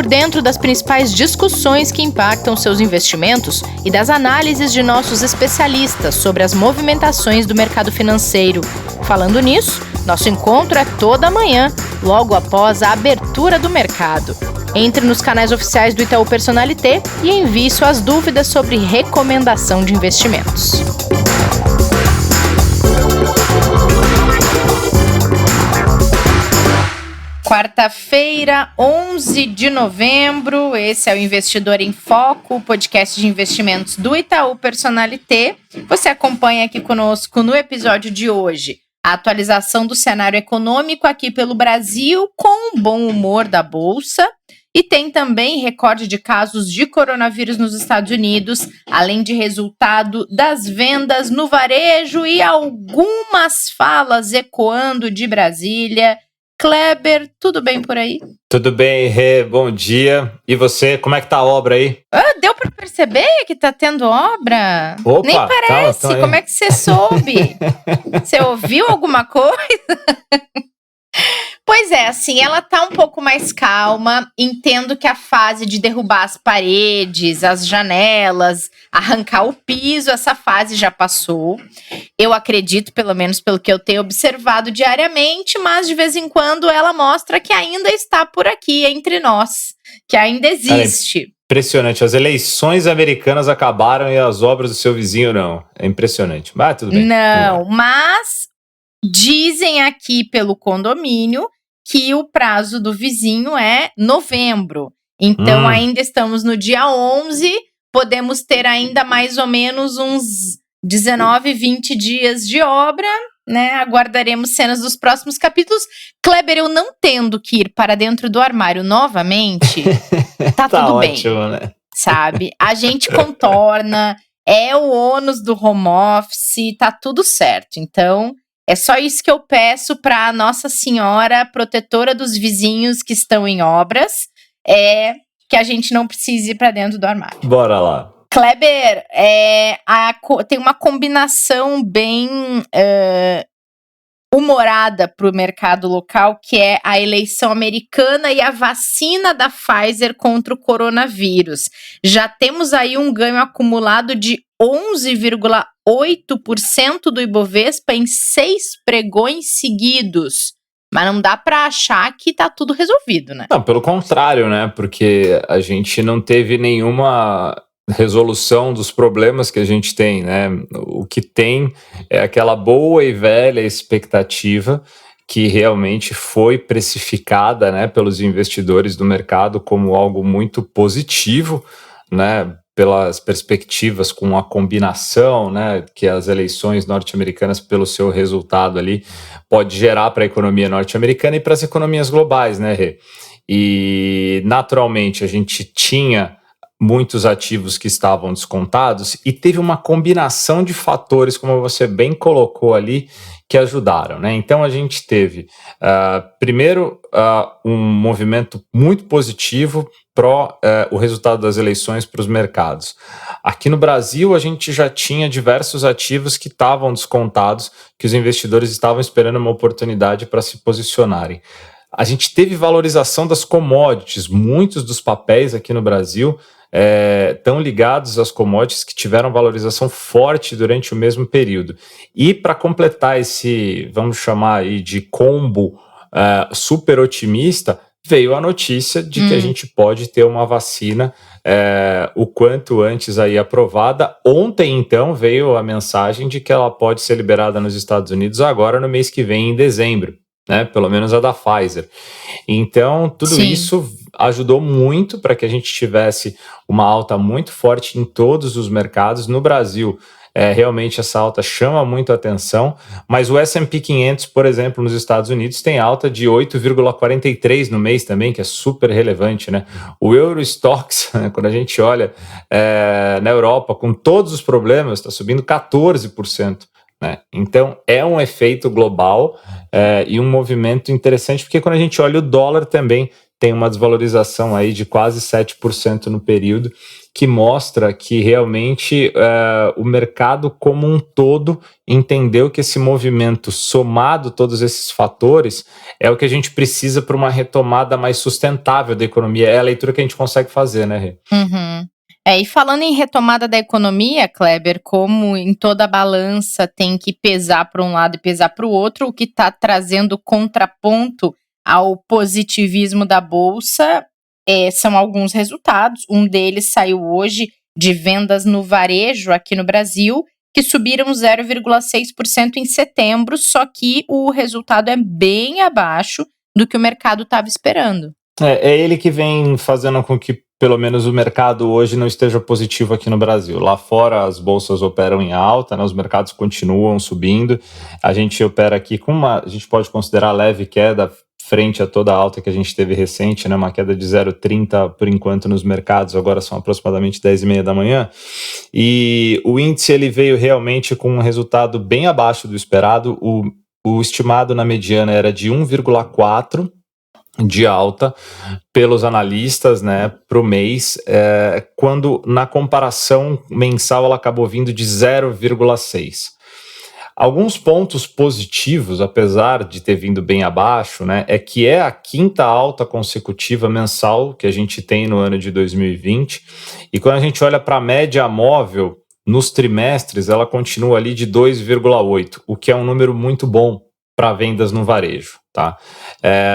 por dentro das principais discussões que impactam seus investimentos e das análises de nossos especialistas sobre as movimentações do mercado financeiro. Falando nisso, nosso encontro é toda manhã, logo após a abertura do mercado. Entre nos canais oficiais do Itaú Personalité e envie suas dúvidas sobre recomendação de investimentos. Quarta-feira, 11 de novembro, esse é o Investidor em Foco, o podcast de investimentos do Itaú Personalité. Você acompanha aqui conosco no episódio de hoje a atualização do cenário econômico aqui pelo Brasil com o bom humor da Bolsa. E tem também recorde de casos de coronavírus nos Estados Unidos, além de resultado das vendas no varejo e algumas falas ecoando de Brasília. Kleber, tudo bem por aí? Tudo bem, Rê, bom dia. E você, como é que tá a obra aí? Deu para perceber que tá tendo obra? Opa, nem parece, então como é que você soube? Você ouviu alguma coisa? Pois é, assim, ela tá um pouco mais calma, entendo que a fase de derrubar as paredes, as janelas, arrancar o piso, essa fase já passou. Eu acredito, pelo menos pelo que eu tenho observado diariamente, mas de vez em quando ela mostra que ainda está por aqui, entre nós, que ainda existe. Impressionante, as eleições americanas acabaram e as obras do seu vizinho não. É impressionante, mas tudo bem. Não, mas dizem aqui pelo condomínio que o prazo do vizinho é novembro. Então, ainda estamos no dia 11, podemos ter ainda mais ou menos uns 19, 20 dias de obra, né? Aguardaremos cenas dos próximos capítulos. Kleber, eu não tendo que ir para dentro do armário novamente, tá tudo ótimo, bem, né? sabe? A gente contorna, é o ônus do home office, tá tudo certo. Então, é só isso que eu peço para Nossa Senhora, protetora dos vizinhos que estão em obras, que a gente não precise ir para dentro do armário. Bora lá. Kleber, tem uma combinação bem humorada para o mercado local, que é a eleição americana e a vacina da Pfizer contra o coronavírus. Já temos aí um ganho acumulado de 11,8% do Ibovespa em 6 pregões seguidos. Mas não dá para achar que tá tudo resolvido, né? Não, pelo contrário, né? Porque a gente não teve nenhuma resolução dos problemas que a gente tem, né? O que tem é aquela boa e velha expectativa que realmente foi precificada, né, pelos investidores do mercado como algo muito positivo, né? Pelas perspectivas com a combinação, né, que as eleições norte-americanas, pelo seu resultado ali, pode gerar para a economia norte-americana e para as economias globais, né, Rê? E, naturalmente, a gente tinha muitos ativos que estavam descontados e teve uma combinação de fatores, como você bem colocou ali, que ajudaram, né? Então a gente teve, primeiro, um movimento muito positivo pró o resultado das eleições para os mercados. Aqui no Brasil, a gente já tinha diversos ativos que estavam descontados, que os investidores estavam esperando uma oportunidade para se posicionarem. A gente teve valorização das commodities, muitos dos papéis aqui no Brasil estão ligados às commodities que tiveram valorização forte durante o mesmo período. E para completar esse, vamos chamar aí de combo super otimista, veio a notícia de que a gente pode ter uma vacina o quanto antes aí aprovada. Ontem, então, veio a mensagem de que ela pode ser liberada nos Estados Unidos agora no mês que vem, em dezembro, né? Pelo menos a da Pfizer. Então, tudo isso ajudou muito para que a gente tivesse uma alta muito forte em todos os mercados. No Brasil, realmente essa alta chama muito a atenção, mas o S&P 500, por exemplo, nos Estados Unidos, tem alta de 8,43 no mês também, que é super relevante, né? O Eurostoxx, quando a gente olha na Europa, com todos os problemas, está subindo 14%. Né? Então, é um efeito global e um movimento interessante, porque quando a gente olha o dólar também tem uma desvalorização aí de quase 7% no período, que mostra que realmente o mercado como um todo entendeu que esse movimento, somado todos esses fatores, é o que a gente precisa para uma retomada mais sustentável da economia. É a leitura que a gente consegue fazer, né, Rê? Uhum. E falando em retomada da economia, Kleber, como em toda balança tem que pesar para um lado e pesar para o outro, o que está trazendo contraponto ao positivismo da Bolsa são alguns resultados. Um deles saiu hoje de vendas no varejo aqui no Brasil, que subiram 0,6% em setembro, só que o resultado é bem abaixo do que o mercado estava esperando. É ele que vem fazendo com que pelo menos o mercado hoje não esteja positivo aqui no Brasil. Lá fora as bolsas operam em alta, né, os mercados continuam subindo. A gente opera aqui com a gente pode considerar leve queda frente a toda a alta que a gente teve recente, né, uma queda de 0,30 por enquanto nos mercados, agora são aproximadamente 10h30 da manhã. E o índice ele veio realmente com um resultado bem abaixo do esperado. O estimado na mediana era de 1,4 de alta pelos analistas, né, para o mês, quando na comparação mensal ela acabou vindo de 0,6. Alguns pontos positivos, apesar de ter vindo bem abaixo, né, é que é a quinta alta consecutiva mensal que a gente tem no ano de 2020, e quando a gente olha para a média móvel, nos trimestres, ela continua ali de 2,8, o que é um número muito bom para vendas no varejo, tá?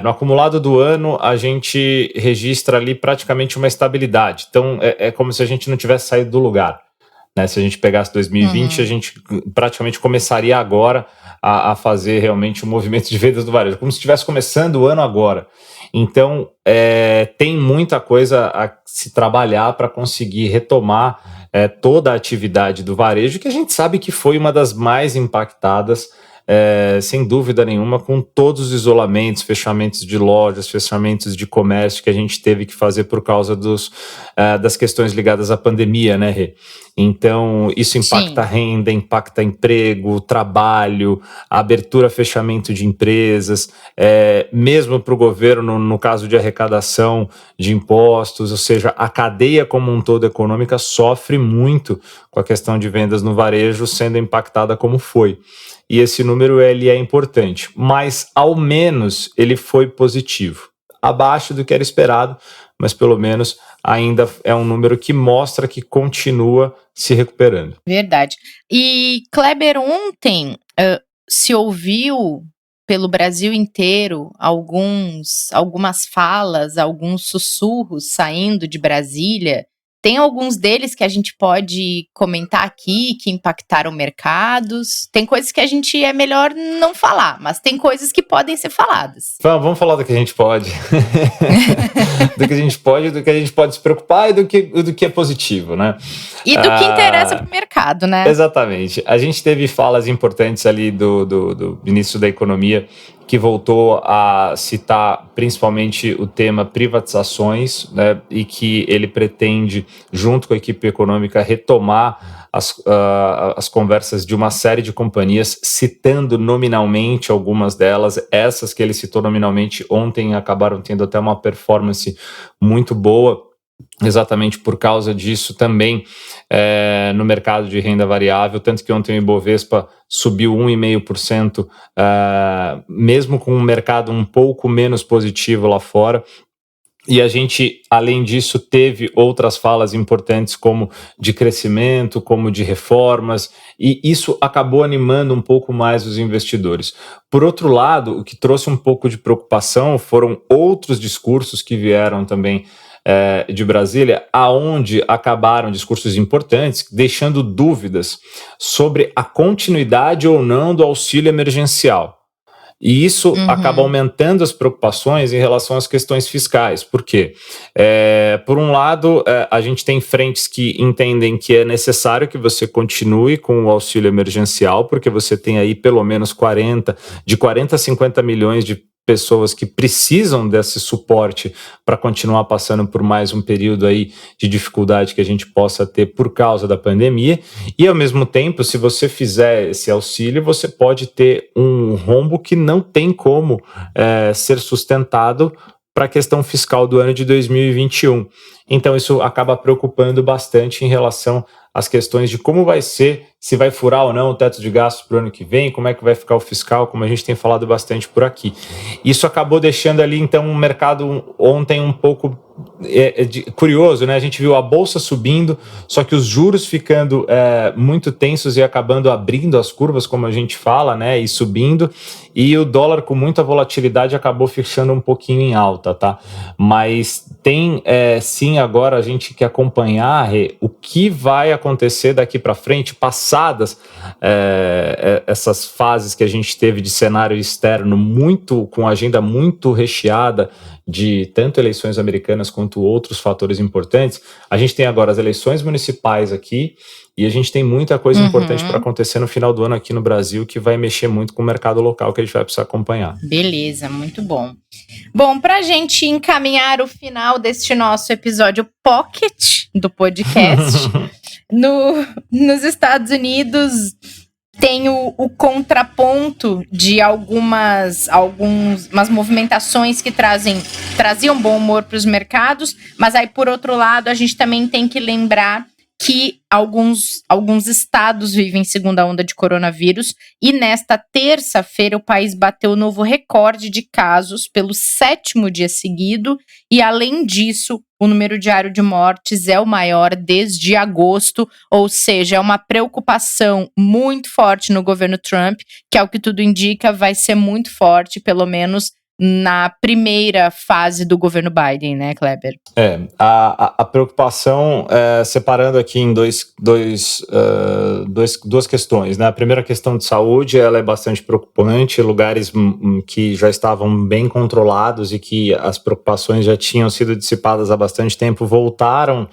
No acumulado do ano, a gente registra ali praticamente uma estabilidade. Então, é como se a gente não tivesse saído do lugar, né? Se a gente pegasse 2020, a gente praticamente começaria agora a fazer realmente um movimento de vendas do varejo, como se estivesse começando o ano agora. Então, tem muita coisa a se trabalhar para conseguir retomar toda a atividade do varejo, que a gente sabe que foi uma das mais impactadas, sem dúvida nenhuma, com todos os isolamentos, fechamentos de lojas, fechamentos de comércio que a gente teve que fazer por causa das questões ligadas à pandemia, né, Rê? Então, isso impacta a renda, impacta emprego, trabalho, a abertura, fechamento de empresas, mesmo para o governo, no caso de arrecadação de impostos, ou seja, a cadeia como um todo econômica sofre muito com a questão de vendas no varejo sendo impactada como foi. E esse número ele é importante, mas ao menos ele foi positivo. Abaixo do que era esperado, mas pelo menos ainda é um número que mostra que continua se recuperando. Verdade. E, Kleber, ontem se ouviu pelo Brasil inteiro algumas falas, alguns sussurros saindo de Brasília. Tem alguns deles que a gente pode comentar aqui, que impactaram mercados. Tem coisas que a gente é melhor não falar, mas tem coisas que podem ser faladas. Vamos falar do que a gente pode. Do que a gente pode, do que a gente pode se preocupar e do que é positivo, né? E do que interessa para o mercado, né? Exatamente. A gente teve falas importantes ali do ministro da Economia, que voltou a citar principalmente o tema privatizações, né, e que ele pretende, junto com a equipe econômica, retomar as conversas de uma série de companhias, citando nominalmente algumas delas. Essas que ele citou nominalmente ontem acabaram tendo até uma performance muito boa, exatamente por causa disso também no mercado de renda variável, tanto que ontem o Ibovespa subiu 1,5%, mesmo com um mercado um pouco menos positivo lá fora. E a gente, além disso, teve outras falas importantes como de crescimento, como de reformas, e isso acabou animando um pouco mais os investidores. Por outro lado, o que trouxe um pouco de preocupação foram outros discursos que vieram também de Brasília, aonde acabaram discursos importantes, deixando dúvidas sobre a continuidade ou não do auxílio emergencial. E isso acaba aumentando as preocupações em relação às questões fiscais. Por quê? Por um lado, a gente tem frentes que entendem que é necessário que você continue com o auxílio emergencial, porque você tem aí pelo menos 40 a 50 milhões de pessoas que precisam desse suporte para continuar passando por mais um período aí de dificuldade que a gente possa ter por causa da pandemia. E ao mesmo tempo, se você fizer esse auxílio, você pode ter um rombo que não tem como ser sustentado para a questão fiscal do ano de 2021. Então isso acaba preocupando bastante em relação às questões de como vai ser, se vai furar ou não o teto de gastos para o ano que vem, como é que vai ficar o fiscal, como a gente tem falado bastante por aqui. Isso acabou deixando ali, então, um mercado ontem um pouco curioso, né? A gente viu a bolsa subindo, só que os juros ficando muito tensos e acabando abrindo as curvas, como a gente fala, né? E subindo, e o dólar com muita volatilidade acabou fechando um pouquinho em alta, tá? Mas tem sim agora a gente que acompanhar o que vai acontecer daqui para frente, passadas essas fases que a gente teve de cenário externo com agenda muito recheada de tanto eleições americanas quanto outros fatores importantes. A gente tem agora as eleições municipais aqui e a gente tem muita coisa importante para acontecer no final do ano aqui no Brasil que vai mexer muito com o mercado local que a gente vai precisar acompanhar. Beleza, muito bom. Bom, para a gente encaminhar o final deste nosso episódio Pocket do podcast, nos Estados Unidos tem o contraponto de algumas movimentações que traziam bom humor para os mercados, mas aí, por outro lado, a gente também tem que lembrar que alguns estados vivem segunda onda de coronavírus e nesta terça-feira o país bateu novo recorde de casos pelo 7º dia seguido e, além disso, o número diário de mortes é o maior desde agosto, ou seja, é uma preocupação muito forte no governo Trump, que, ao que tudo indica, vai ser muito forte, pelo menos na primeira fase do governo Biden, né, Kleber? A preocupação, separando aqui em duas questões, né? A primeira questão de saúde, ela é bastante preocupante, lugares que já estavam bem controlados e que as preocupações já tinham sido dissipadas há bastante tempo, voltaram,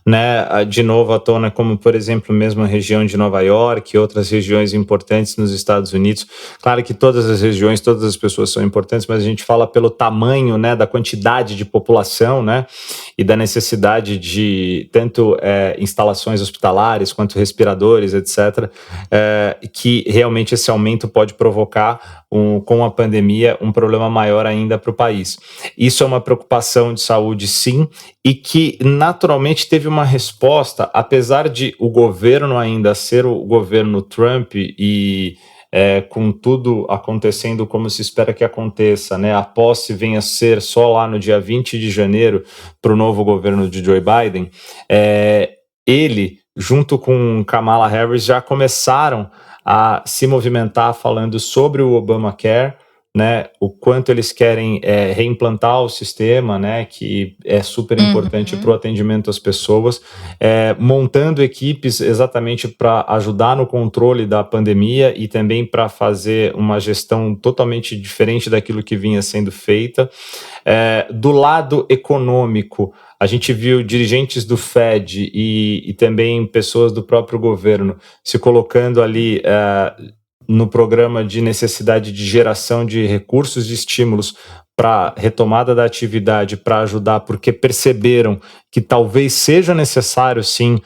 né, de novo à tona, como, por exemplo, mesmo a região de Nova York e outras regiões importantes nos Estados Unidos. Claro que todas as regiões, todas as pessoas são importantes, mas a gente fala pelo tamanho, né, da quantidade de população, né, e da necessidade de tanto instalações hospitalares quanto respiradores, etc., que realmente esse aumento pode provocar, com a pandemia, um problema maior ainda para o país. Isso é uma preocupação de saúde, sim, e que naturalmente teve uma resposta, apesar de o governo ainda ser o governo Trump e com tudo acontecendo como se espera que aconteça, né? A posse venha a ser só lá no dia 20 de janeiro para o novo governo de Joe Biden, ele, junto com Kamala Harris, já começaram a se movimentar falando sobre o Obamacare, né, o quanto eles querem reimplantar o sistema, né, que é super importante para o atendimento às pessoas, montando equipes exatamente para ajudar no controle da pandemia e também para fazer uma gestão totalmente diferente daquilo que vinha sendo feita. Do lado econômico, a gente viu dirigentes do Fed e também pessoas do próprio governo se colocando ali no programa de necessidade de geração de recursos e estímulos para retomada da atividade, para ajudar, porque perceberam que talvez seja necessário, sim,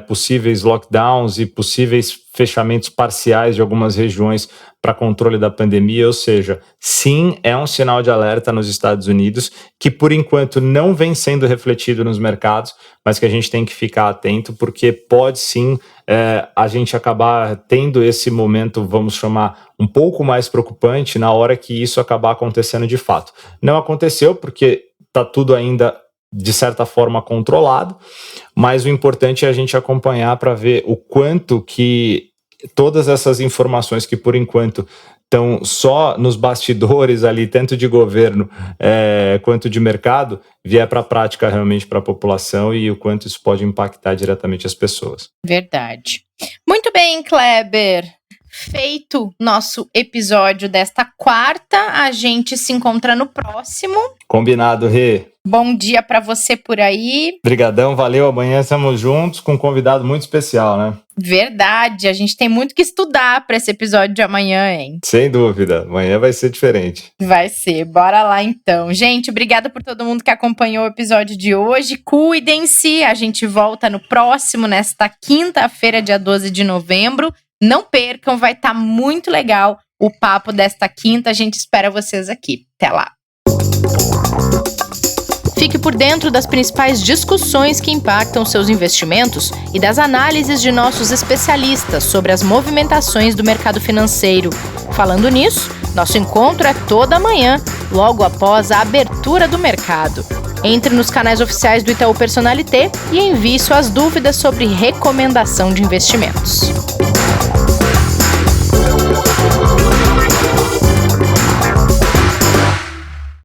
possíveis lockdowns e possíveis fechamentos parciais de algumas regiões para controle da pandemia, ou seja, sim, é um sinal de alerta nos Estados Unidos, que por enquanto não vem sendo refletido nos mercados, mas que a gente tem que ficar atento, porque pode sim a gente acabar tendo esse momento, vamos chamar, um pouco mais preocupante na hora que isso acabar acontecendo de fato. Não aconteceu porque está tudo ainda de certa forma controlado, mas o importante é a gente acompanhar para ver o quanto que todas essas informações que por enquanto estão só nos bastidores ali, tanto de governo quanto de mercado, vier para a prática realmente para a população e o quanto isso pode impactar diretamente as pessoas. Verdade. Muito bem, Kleber. Feito nosso episódio desta quarta, a gente se encontra no próximo. Combinado, Rê. Bom dia para você por aí. Obrigadão, valeu. Amanhã estamos juntos com um convidado muito especial, né? Verdade, a gente tem muito que estudar para esse episódio de amanhã, hein? Sem dúvida, amanhã vai ser diferente. Vai ser, bora lá então. Gente, obrigada por todo mundo que acompanhou o episódio de hoje. Cuidem-se, a gente volta no próximo, nesta quinta-feira, dia 12 de novembro. Não percam, vai estar muito legal o papo desta quinta. A gente espera vocês aqui. Até lá. Fique por dentro das principais discussões que impactam seus investimentos e das análises de nossos especialistas sobre as movimentações do mercado financeiro. Falando nisso, nosso encontro é toda manhã, logo após a abertura do mercado. Entre nos canais oficiais do Itaú Personalité e envie suas dúvidas sobre recomendação de investimentos.